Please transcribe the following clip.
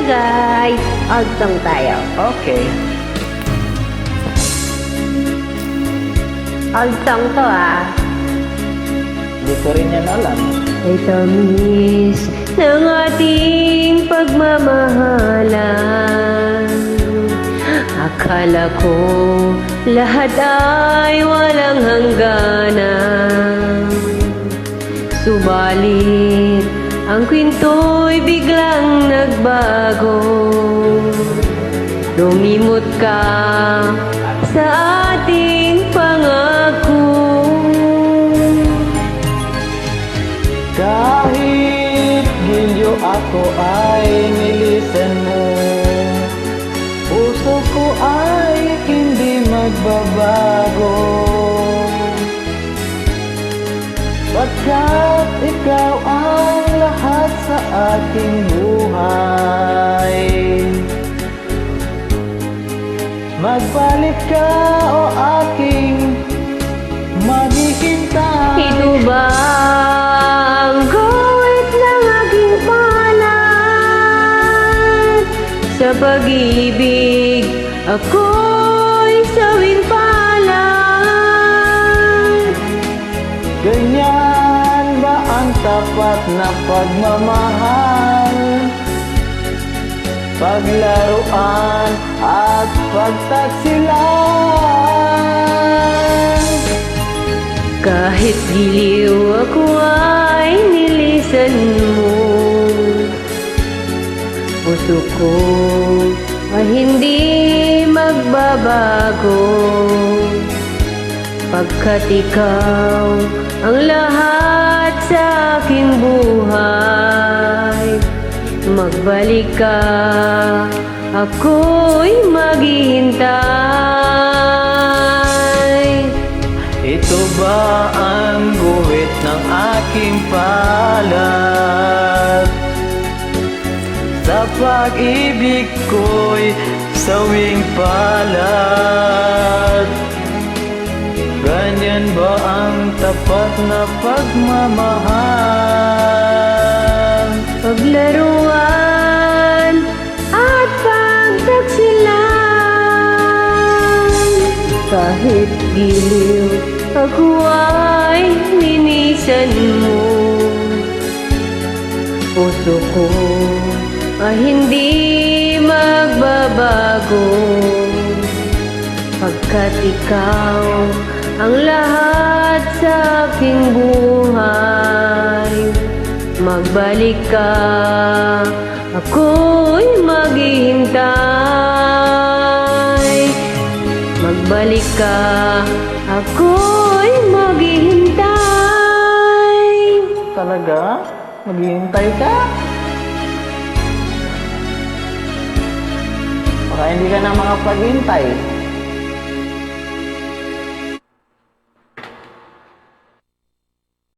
guys, altong tayo. Okay. Altong to Hindi ko rin yan alam. Ay tamis ng ating pagmamahalan. Akala ko lahat ay walang hangganan. Subalit ang kwinto'y biglang nagbago. Lumimot ka sa ating pangako. Kahit gilyo ako ay nilisan mo, puso ko ay hindi magbabago. Pagkat ikaw ang lahat sa ating buhay. Magbalik ka o aking maghihintay. Ito ba ang guhit ng aking palad? Sa pag-ibig ako'y sawing palad. Ganyan ba ang tapat na pagmamahal? Paglaruan at pagtaksilan. Kahit giliw ako ay nilisan mo, puso ko ay hindi magbabago. Pagkat ikaw ang lahat sa aking buhay. Magbalik ka, ako'y maghihintay. Ito ba ang guhit ng aking palad? Sa pag-ibig ko'y sawing palad. Ganyan ba ang tapat na pagmamahal? Paglaruan at pagtaksilan. Kahit giliw ako ay linisan mo, puso ko ay hindi magbabago. Pagkat ikaw ang lahat sa aking buhay. Magbalik ka, ako'y maghihintay. Magbalik ka, ako'y maghihintay. Talaga? Maghihintay ka? Baka hindi ka na makapaghintay.